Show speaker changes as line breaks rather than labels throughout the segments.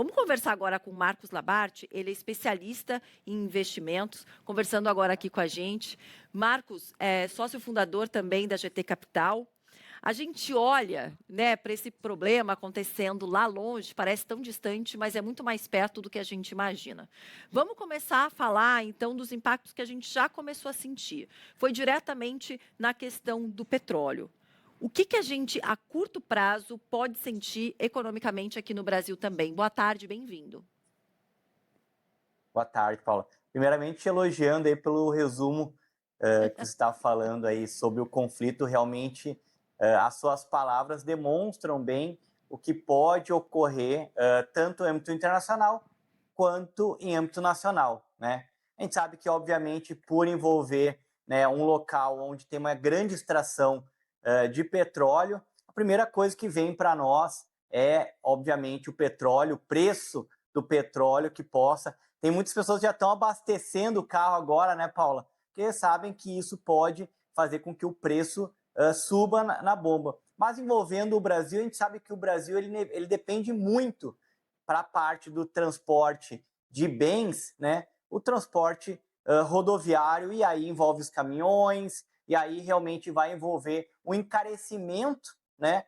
Vamos conversar agora com o Marcos Labarte, ele é especialista em investimentos, conversando agora aqui com a gente. Marcos é sócio fundador também da GT Capital. A gente olha, né, para esse problema acontecendo lá longe, parece tão distante, mas é muito mais perto do que a gente imagina. Vamos começar a falar, então, dos impactos que a gente já começou a sentir. Foi diretamente na questão do petróleo. O que a gente, a curto prazo, pode sentir economicamente aqui no Brasil também? Boa tarde, bem-vindo.
Boa tarde, Paula. Primeiramente, elogiando aí pelo resumo que você está falando aí sobre o conflito, realmente as suas palavras demonstram bem o que pode ocorrer tanto em âmbito internacional quanto em âmbito nacional, né? A gente sabe que, obviamente, por envolver, né, um local onde tem uma grande extração de petróleo, a primeira coisa que vem para nós é, obviamente, o petróleo, o preço do petróleo que possa. Tem muitas pessoas que já estão abastecendo o carro agora, né, Paula? Porque sabem que isso pode fazer com que o preço suba na bomba. Mas envolvendo o Brasil, a gente sabe que o Brasil ele depende muito para a parte do transporte de bens, né? O transporte rodoviário, e aí envolve os caminhões, e aí realmente vai envolver o encarecimento, né,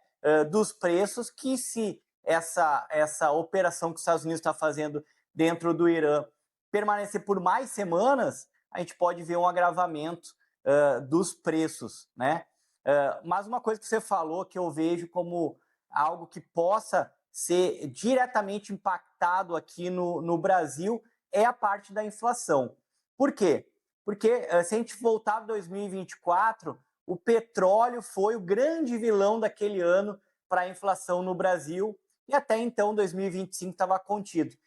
dos preços, que se essa operação que os Estados Unidos está fazendo dentro do Irã permanecer por mais semanas, a gente pode ver um agravamento dos preços, né? Mas uma coisa que você falou que eu vejo como algo que possa ser diretamente impactado aqui no Brasil é a parte da inflação. Por quê? Porque se a gente voltar para 2024, o petróleo foi o grande vilão daquele ano para a inflação no Brasil, e até então 2025 estava contido.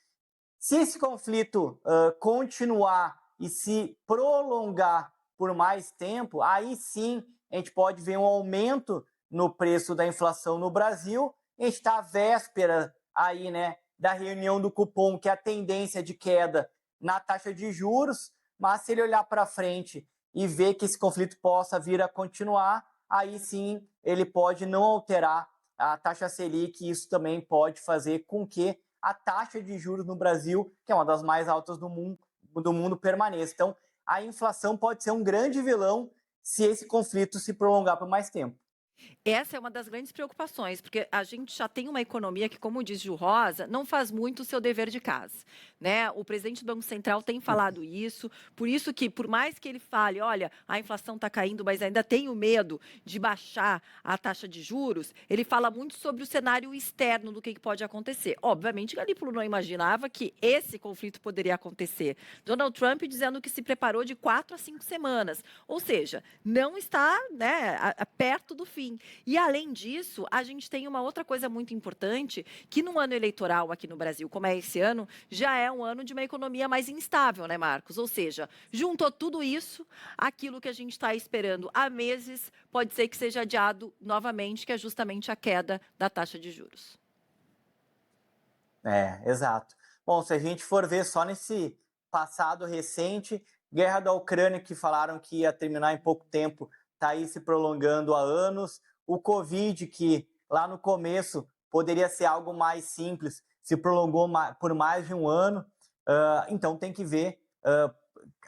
Se esse conflito continuar e se prolongar por mais tempo, aí sim a gente pode ver um aumento no preço da inflação no Brasil. A gente está à véspera aí, né, da reunião do cupom, que é a tendência de queda na taxa de juros, mas se ele olhar para frente e ver que esse conflito possa vir a continuar, aí sim ele pode não alterar a taxa Selic, e isso também pode fazer com que a taxa de juros no Brasil, que é uma das mais altas do mundo permaneça. Então, a inflação pode ser um grande vilão se esse conflito se prolongar por mais tempo.
Essa é uma das grandes preocupações, porque a gente já tem uma economia que, como diz Gil Rosa, não faz muito o seu dever de casa, né? O presidente do Banco Central tem falado isso, por isso que, por mais que ele fale, olha, a inflação está caindo, mas ainda tenho medo de baixar a taxa de juros, ele fala muito sobre o cenário externo do que pode acontecer. Obviamente, Galípolo não imaginava que esse conflito poderia acontecer. Donald Trump dizendo que se preparou de 4 a 5 semanas, ou seja, não está, né, perto do fim. E, além disso, a gente tem uma outra coisa muito importante, que no ano eleitoral aqui no Brasil, como é esse ano, já é um ano de uma economia mais instável, né, Marcos? Ou seja, juntou tudo isso, aquilo que a gente está esperando há meses, pode ser que seja adiado novamente, que é justamente a queda da taxa de juros.
Exato. Bom, se a gente for ver só nesse passado recente, guerra da Ucrânia, que falaram que ia terminar em pouco tempo, está aí se prolongando há anos. O Covid, que lá no começo poderia ser algo mais simples, se prolongou por mais de um ano. Então tem que ver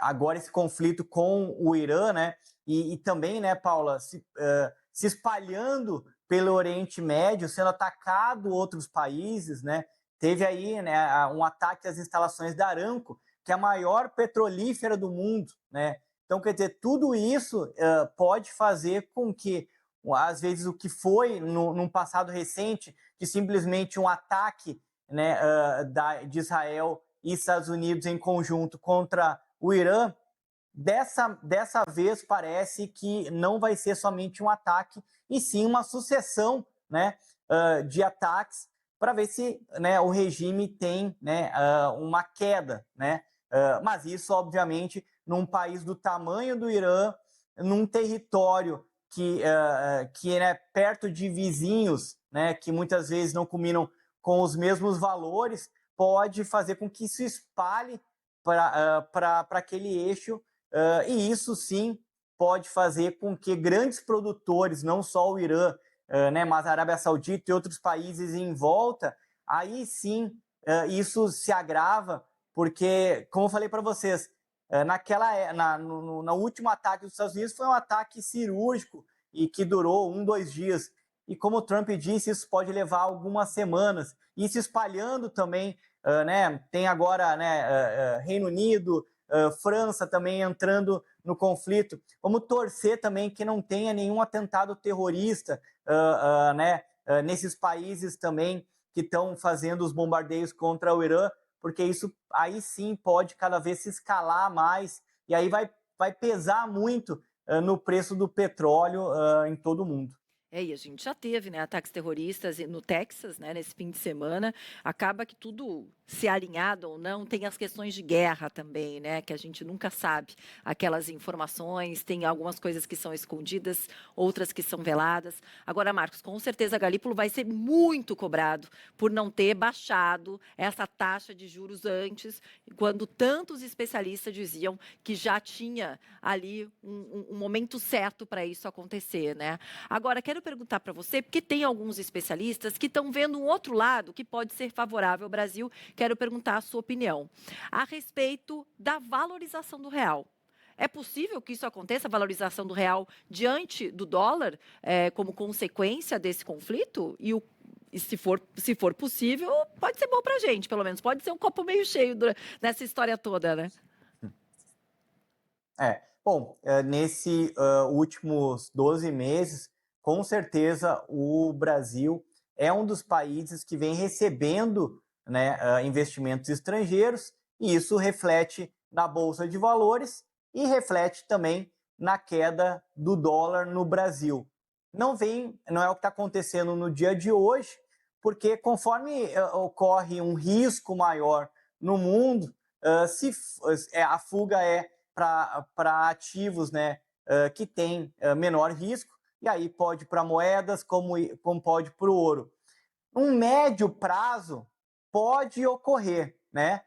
agora esse conflito com o Irã, né? E também, né, Paula, se espalhando pelo Oriente Médio, sendo atacado outros países, né? Teve aí, né, um ataque às instalações da Aramco, que é a maior petrolífera do mundo, né? Então, quer dizer, tudo isso pode fazer com que, às vezes, o que foi num passado recente, de simplesmente um ataque, né, de Israel e Estados Unidos em conjunto contra o Irã, dessa vez parece que não vai ser somente um ataque, e sim uma sucessão, né, de ataques, para ver se, né, o regime tem, né, uma queda, né? Mas isso, obviamente, num país do tamanho do Irã, num território que é, né, perto de vizinhos, né, que muitas vezes não combinam com os mesmos valores, pode fazer com que isso espalhe para aquele eixo, e isso sim pode fazer com que grandes produtores, não só o Irã, né, mas a Arábia Saudita e outros países em volta, aí sim isso se agrava, porque, como eu falei para vocês, no último ataque dos Estados Unidos foi um ataque cirúrgico e que durou 2 dias. E como o Trump disse, isso pode levar algumas semanas. E se espalhando também, né? Tem agora, né, Reino Unido, França também entrando no conflito. Vamos torcer também que não tenha nenhum atentado terrorista, né, nesses países também que estão fazendo os bombardeios contra o Irã, porque isso aí sim pode cada vez se escalar mais e aí vai pesar muito no preço do petróleo em todo o mundo.
E a gente já teve, né, ataques terroristas no Texas, né, nesse fim de semana. Acaba que tudo, se alinhado ou não, tem as questões de guerra também, né, que a gente nunca sabe. Aquelas informações, tem algumas coisas que são escondidas, outras que são veladas. Agora, Marcos, com certeza a Galípolo vai ser muito cobrado por não ter baixado essa taxa de juros antes, quando tantos especialistas diziam que já tinha ali um momento certo para isso acontecer, né? Agora, quero perguntar para você, porque tem alguns especialistas que estão vendo um outro lado que pode ser favorável ao Brasil. Quero perguntar a sua opinião a respeito da valorização do real. É possível que isso aconteça, a valorização do real diante do dólar, como consequência desse conflito? E se for possível, pode ser bom para a gente, pelo menos. Pode ser um copo meio cheio nessa história toda, né?
Bom, nesses últimos 12 meses, com certeza o Brasil é um dos países que vem recebendo, né, investimentos estrangeiros, e isso reflete na Bolsa de Valores e reflete também na queda do dólar no Brasil. Não é o que está acontecendo no dia de hoje, porque conforme ocorre um risco maior no mundo, a fuga é para ativos, né, que têm menor risco, e aí pode para moedas, como pode para o ouro. Um médio prazo pode ocorrer, né?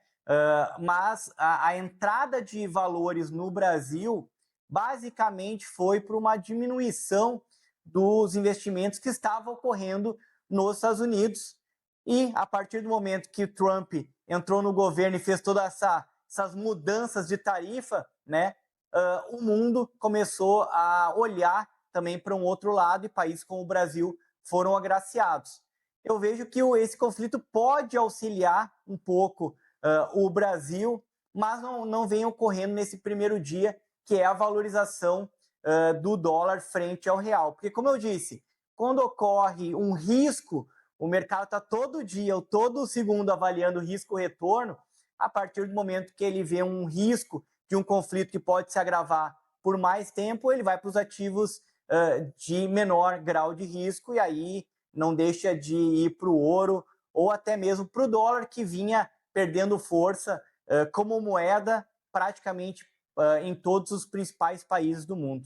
Mas a entrada de valores no Brasil basicamente foi por uma diminuição dos investimentos que estavam ocorrendo nos Estados Unidos. E a partir do momento que o Trump entrou no governo e fez todas essas mudanças de tarifa, né, o mundo começou a olhar também para um outro lado, e países como o Brasil foram agraciados. Eu vejo que esse conflito pode auxiliar um pouco o Brasil, mas não vem ocorrendo nesse primeiro dia, que é a valorização do dólar frente ao real. Porque, como eu disse, quando ocorre um risco, o mercado está todo dia ou todo segundo avaliando o risco-retorno. A partir do momento que ele vê um risco de um conflito que pode se agravar por mais tempo, ele vai para os ativos de menor grau de risco, e aí não deixa de ir para o ouro ou até mesmo para o dólar, que vinha perdendo força como moeda praticamente em todos os principais países do mundo.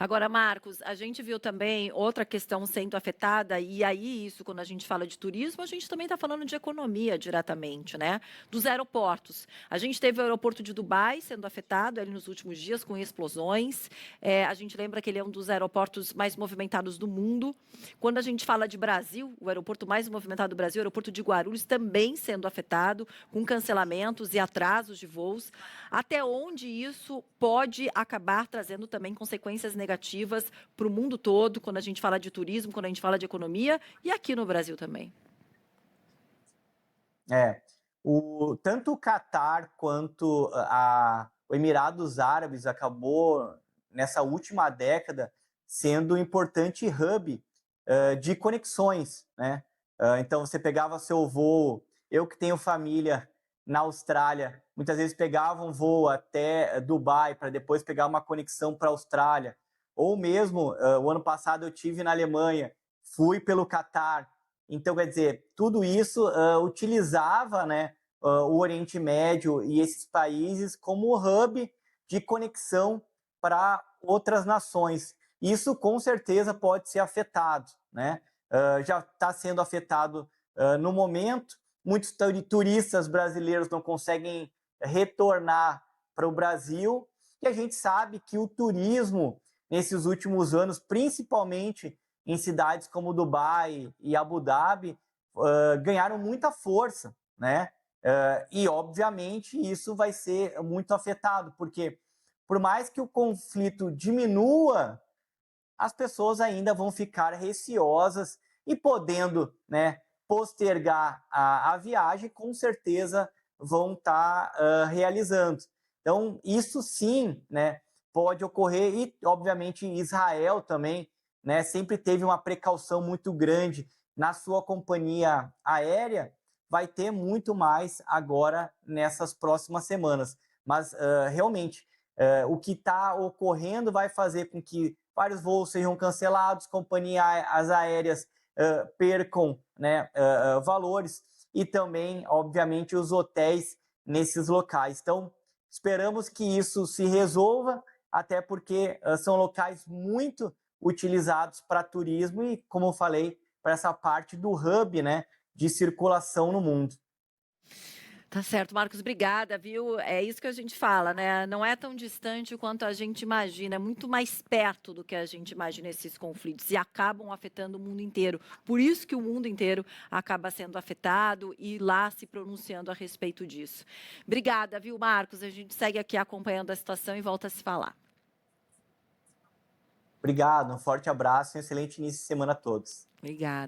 Agora, Marcos, a gente viu também outra questão sendo afetada, e aí isso, quando a gente fala de turismo, a gente também está falando de economia diretamente, né? Dos aeroportos. A gente teve o aeroporto de Dubai sendo afetado ali nos últimos dias com explosões. A gente lembra que ele é um dos aeroportos mais movimentados do mundo. Quando a gente fala de Brasil, o aeroporto mais movimentado do Brasil, o aeroporto de Guarulhos, também sendo afetado, com cancelamentos e atrasos de voos. Até onde isso pode acabar trazendo também consequências negativas para o mundo todo, quando a gente fala de turismo, quando a gente fala de economia, e aqui no Brasil também?
Tanto o Catar quanto o Emirados Árabes acabou, nessa última década, sendo um importante hub de conexões, né? Então, você pegava seu voo, eu que tenho família na Austrália, muitas vezes pegava um voo até Dubai para depois pegar uma conexão para a Austrália, ou mesmo, o ano passado eu tive na Alemanha, fui pelo Catar. Então, quer dizer, tudo isso utilizava, né, o Oriente Médio e esses países como hub de conexão para outras nações. Isso, com certeza, pode ser afetado, né? Já está sendo afetado no momento. Muitos turistas brasileiros não conseguem retornar para o Brasil, e a gente sabe que o turismo, nesses últimos anos, principalmente em cidades como Dubai e Abu Dhabi, ganharam muita força, né? E, obviamente, isso vai ser muito afetado, porque por mais que o conflito diminua, as pessoas ainda vão ficar receosas e podendo, né, postergar a viagem, com certeza vão estar realizando. Então, isso sim, né, pode ocorrer e, obviamente, Israel também, né, sempre teve uma precaução muito grande na sua companhia aérea, vai ter muito mais agora nessas próximas semanas. Mas, realmente, o que está ocorrendo vai fazer com que vários voos sejam cancelados, companhias aéreas percam, né, valores e também, obviamente, os hotéis nesses locais. Então, esperamos que isso se resolva, até porque são locais muito utilizados para turismo e, como eu falei, para essa parte do hub, né, de circulação no mundo.
Tá certo, Marcos, obrigada, viu? É isso que a gente fala, né? Não é tão distante quanto a gente imagina, é muito mais perto do que a gente imagina esses conflitos e acabam afetando o mundo inteiro. Por isso que o mundo inteiro acaba sendo afetado e lá se pronunciando a respeito disso. Obrigada, viu, Marcos? A gente segue aqui acompanhando a situação e volta a se falar.
Obrigado, um forte abraço e um excelente início de semana a todos.
Obrigada.